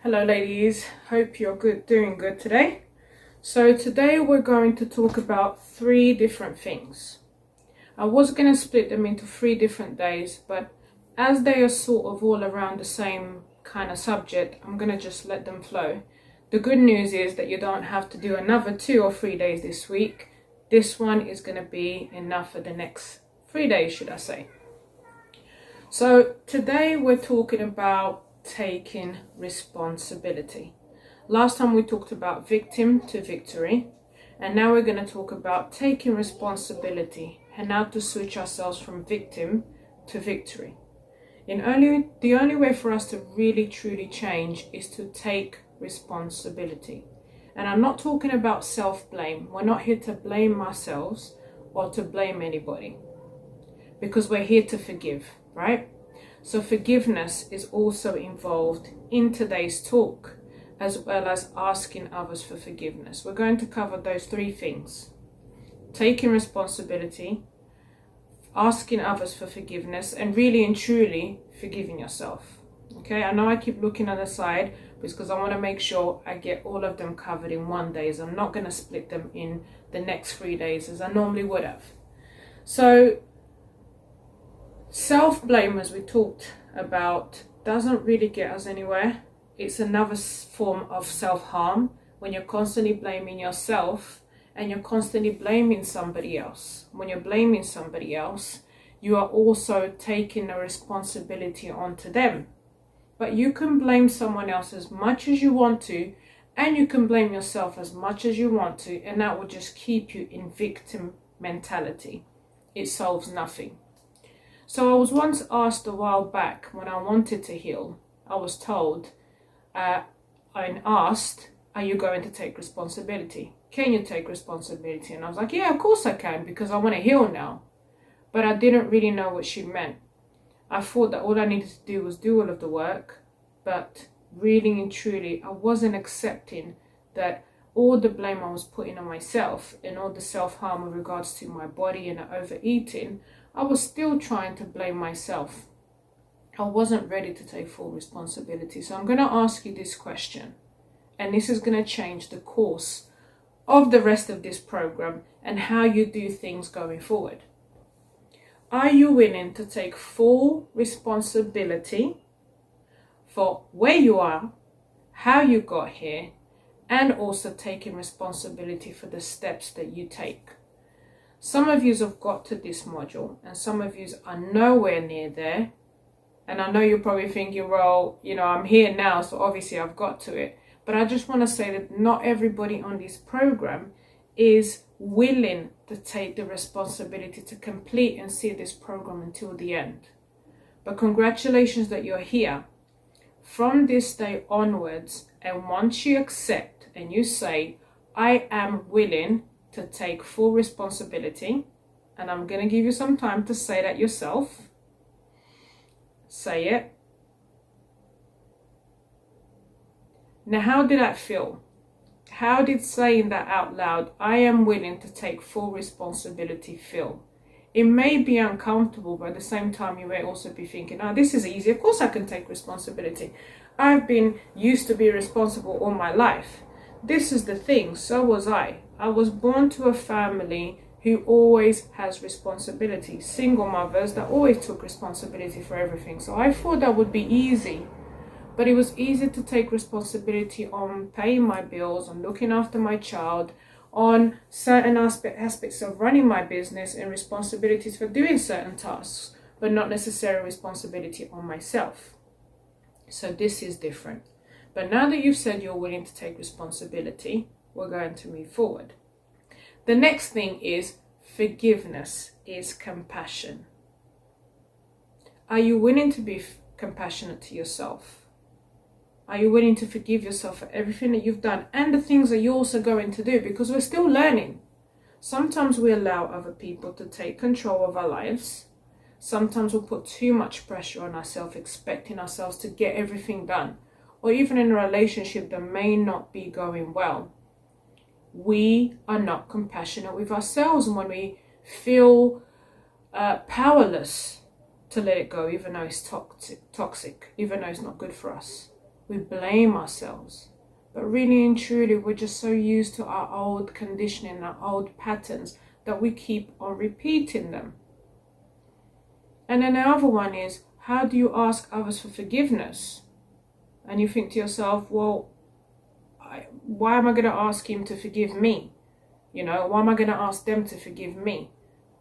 Hello ladies, hope you're doing good today. So today we're going to talk about three different things. I was going to split them into 3 different days, but as they are sort of all around the same kind of subject, I'm going to just let them flow. The good news is that you don't have to do another 2 or 3 days this week. This one is going to be enough for the next 3 days, should I say. So today we're talking about taking responsibility. Last time we talked about victim to victory, and now we're going to talk about taking responsibility and how to switch ourselves from victim to victory. The only way for us to really truly change is to take responsibility. And I'm not talking about self-blame. We're not here to blame ourselves or to blame anybody, because we're here to forgive, right? So forgiveness is also involved in today's talk, as well as asking others for forgiveness. We're going to cover those 3 things: taking responsibility, asking others for forgiveness, and really and truly forgiving yourself. Okay, I know I keep looking on the side because I want to make sure I get all of them covered in one day. So I'm not going to split them in the next 3 days as I normally would have. So self-blame, as we talked about, doesn't really get us anywhere. It's another form of self-harm when you're constantly blaming yourself and you're constantly blaming somebody else. When you're blaming somebody else, you are also taking the responsibility onto them. But you can blame someone else as much as you want to, and you can blame yourself as much as you want to, and that will just keep you in victim mentality. It solves nothing. So I was once asked a while back when I wanted to heal, I was told and asked, are you going to take responsibility? Can you take responsibility? And I was like, yeah, of course I can, because I want to heal now. But I didn't really know what she meant. I thought that all I needed to do was do all of the work, but really and truly, I wasn't accepting that all the blame I was putting on myself and all the self-harm with regards to my body and overeating, I was still trying to blame myself. I wasn't ready to take full responsibility. So I'm going to ask you this question, and this is going to change the course of the rest of this program and how you do things going forward. Are you willing to take full responsibility for where you are, how you got here, and also taking responsibility for the steps that you take? Some of you have got to this module, and some of you are nowhere near there. And I know you're probably thinking, well, I'm here now, so obviously I've got to it. But I just want to say that not everybody on this program is willing to take the responsibility to complete and see this program until the end. But congratulations that you're here. From this day onwards, and once you accept and you say, I am willing to take full responsibility, and I'm going to give you some time to say that yourself. Say it. Now, how did that feel? How did saying that out loud, I am willing to take full responsibility, feel? It may be uncomfortable, but at the same time, you may also be thinking, oh, this is easy. Of course I can take responsibility. I've been used to be responsible all my life. This is the thing, so was I. I was born to a family who always has responsibility. Single mothers that always took responsibility for everything. So I thought that would be easy. But it was easy to take responsibility on paying my bills, on looking after my child, on certain aspects of running my business, and responsibilities for doing certain tasks, but not necessarily responsibility on myself. So this is different. But now that you've said you're willing to take responsibility, we're going to move forward. The next thing is forgiveness is compassion. Are you willing to be compassionate to yourself? Are you willing to forgive yourself for everything that you've done and the things that you're also going to do? Because we're still learning. Sometimes we allow other people to take control of our lives. Sometimes we'll put too much pressure on ourselves, expecting ourselves to get everything done. Or even in a relationship that may not be going well. We are not compassionate with ourselves, and when we feel powerless to let it go, even though it's toxic, even though it's not good for us. We blame ourselves. But really and truly, we're just so used to our old conditioning, our old patterns, that we keep on repeating them. And then the other one is, how do you ask others for forgiveness? And you think to yourself, well, why am I going to ask him to forgive me? Why am I going to ask them to forgive me?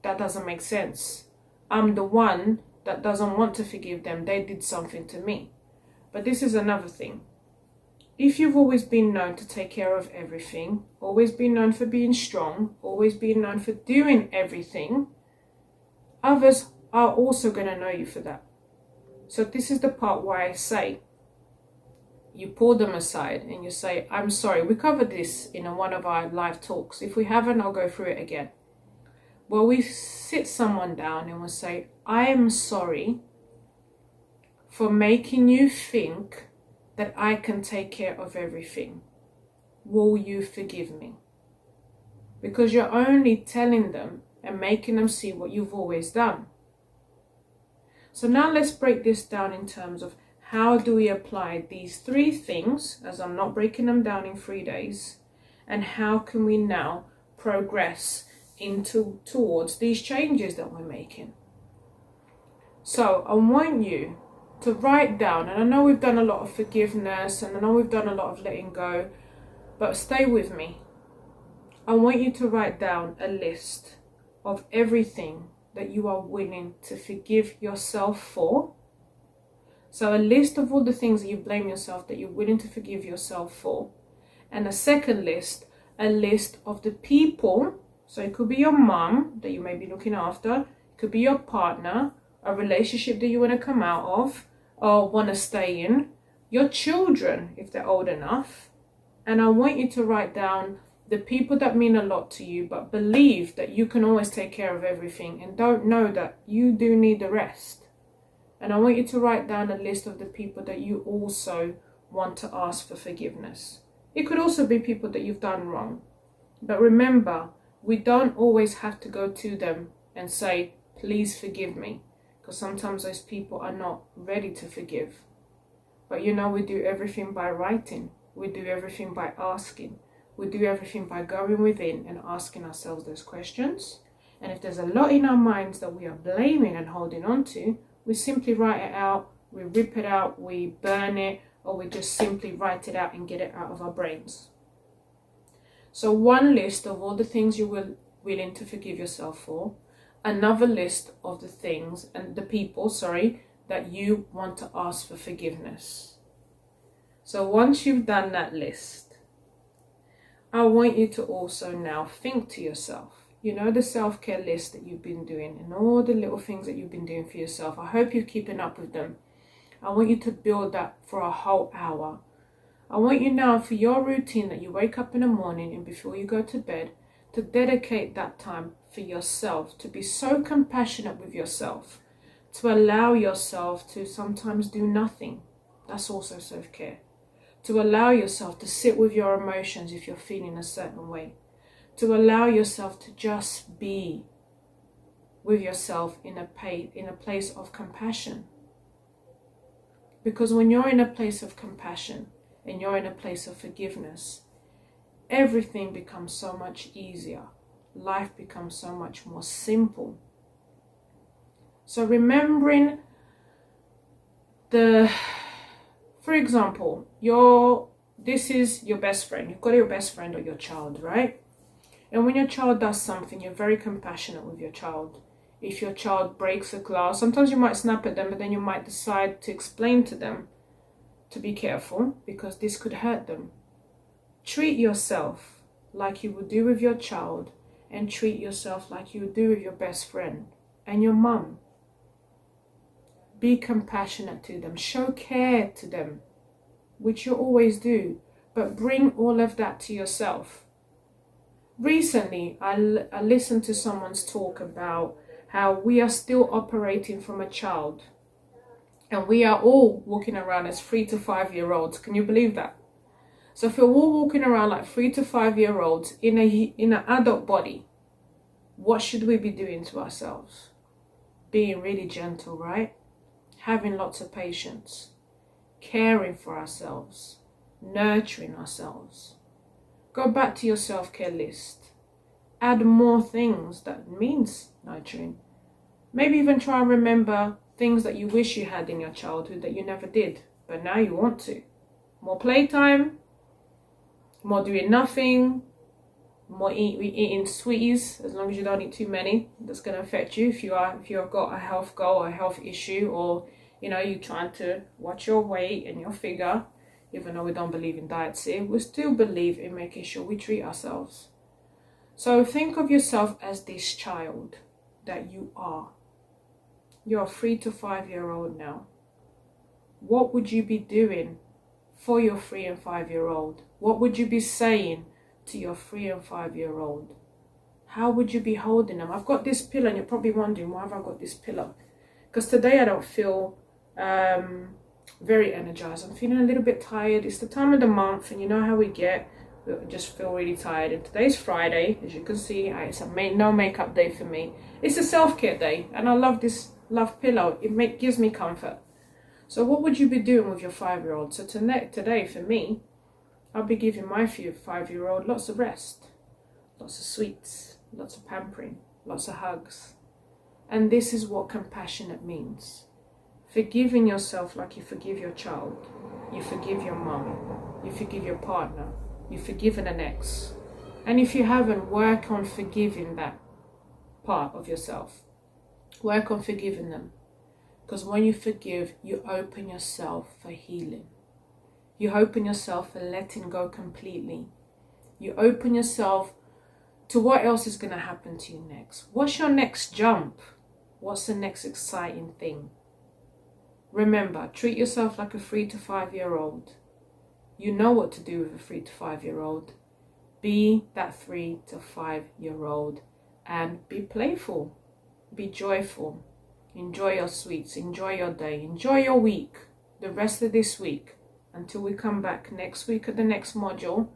That doesn't make sense. I'm the one that doesn't want to forgive them. They did something to me. But this is another thing. If you've always been known to take care of everything, always been known for being strong, always been known for doing everything, others are also going to know you for that. So this is the part where I say, you pull them aside and you say, I'm sorry. We covered this in one of our live talks. If we haven't, I'll go through it again. Well, we sit someone down and we'll say, I am sorry for making you think that I can take care of everything. Will you forgive me? Because you're only telling them and making them see what you've always done. So now let's break this down in terms of how do we apply these 3 things, as I'm not breaking them down in 3 days, and how can we now progress towards these changes that we're making. So I want you to write down, and I know we've done a lot of forgiveness and I know we've done a lot of letting go, but stay with me. I want you to write down a list of everything that you are willing to forgive yourself for. So a list of all the things that you blame yourself that you're willing to forgive yourself for. And a second list, a list of the people. So it could be your mom that you may be looking after. It could be your partner, a relationship that you want to come out of or want to stay in. Your children, if they're old enough. And I want you to write down the people that mean a lot to you, but believe that you can always take care of everything and don't know that you do need the rest. And I want you to write down a list of the people that you also want to ask for forgiveness. It could also be people that you've done wrong. But remember, we don't always have to go to them and say, please forgive me. Because sometimes those people are not ready to forgive. But we do everything by writing. We do everything by asking. We do everything by going within and asking ourselves those questions. And if there's a lot in our minds that we are blaming and holding on to, we simply write it out, we rip it out, we burn it, or we just simply write it out and get it out of our brains. So one list of all the things you were willing to forgive yourself for. Another list of the things and the people, that you want to ask for forgiveness. So once you've done that list, I want you to also now think to yourself, the self-care list that you've been doing and all the little things that you've been doing for yourself. I hope you're keeping up with them. I want you to build that for a whole hour. I want you now for your routine that you wake up in the morning and before you go to bed, to dedicate that time for yourself, to be so compassionate with yourself, to allow yourself to sometimes do nothing. That's also self-care. To allow yourself to sit with your emotions if you're feeling a certain way. To allow yourself to just be with yourself in a place of compassion. Because when you're in a place of compassion and you're in a place of forgiveness, everything becomes so much easier. Life becomes so much more simple. So remembering for example, this is your best friend. You've got your best friend or your child, right? And when your child does something, you're very compassionate with your child. If your child breaks a glass, sometimes you might snap at them, but then you might decide to explain to them to be careful because this could hurt them. Treat yourself like you would do with your child and treat yourself like you would do with your best friend and your mum. Be compassionate to them. Show care to them, which you always do, but bring all of that to yourself. Recently, I listened to someone's talk about how we are still operating from a child. And we are all walking around as 3 to 5 year olds. Can you believe that? So if we're all walking around like 3 to 5 year olds in an adult body, what should we be doing to ourselves? Being really gentle, right? Having lots of patience. caring for ourselves, nurturing ourselves. Go back to your self-care list. Add more things that means nurturing. Maybe even try and remember things that you wish you had in your childhood that you never did, but now you want to. More playtime, more doing nothing, more eating sweeties, as long as you don't eat too many. That's going to affect you if you've got a health goal or a health issue, or you're trying to watch your weight and your figure. Even though we don't believe in diets here, we still believe in making sure we treat ourselves. So think of yourself as this child that you are. You're a 3 to 5 year old now. What would you be doing for your 3 and 5 year old? What would you be saying to your 3 and 5 year old? How would you be holding them? I've got this pillow, and you're probably wondering, why have I got this pillow? Because today I don't feel very energized. I'm feeling a little bit tired. It's the time of the month, and you know how we get. We just feel really tired. And today's Friday, as you can see. It's a no makeup day for me. It's a self-care day, and I love this love pillow. It gives me comfort. So what would you be doing with your 5-year-old? So today for me, I'll be giving my 5-year-old lots of rest, lots of sweets, lots of pampering, lots of hugs. And this is what compassionate means. Forgiving yourself like you forgive your child. You forgive your mum. You forgive your partner. You've forgiven an ex. And if you haven't, work on forgiving that part of yourself. Work on forgiving them. Because when you forgive, you open yourself for healing. You open yourself for letting go completely. You open yourself to what else is going to happen to you next. What's your next jump? What's the next exciting thing? Remember, treat yourself like a 3 to 5 year old. You know what to do with a 3 to 5 year old. Be that 3 to 5 year old and be playful. Be joyful. Enjoy your sweets. Enjoy your day. Enjoy your week. The rest of this week. Until we come back next week at the next module.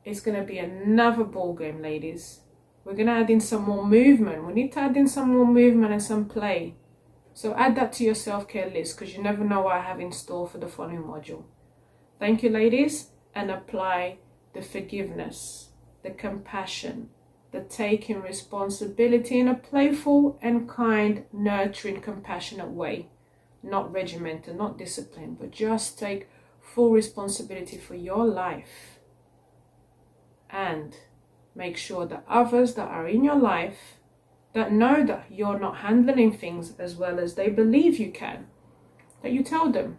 It's going to be another ball game, ladies. We're going to add in some more movement. We need to add in some more movement and some play. So add that to your self-care list, because you never know what I have in store for the following module. Thank you, ladies, and apply the forgiveness, the compassion, the taking responsibility in a playful and kind, nurturing, compassionate way. Not regimented, not disciplined, but just take full responsibility for your life. And make sure that others that are in your life that know that you're not handling things as well as they believe you can, that you tell them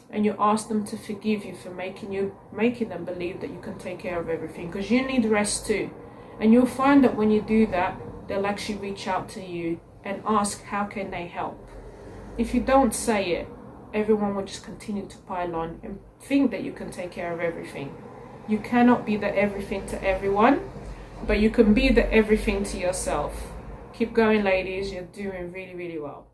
and you ask them to forgive you for making them believe that you can take care of everything, because you need rest too. And you'll find that when you do that, they'll actually reach out to you and ask how can they help. If you don't say it, everyone will just continue to pile on and think that you can take care of everything. You cannot be the everything to everyone, but you can be the everything to yourself. Keep going, ladies. You're doing really, really well.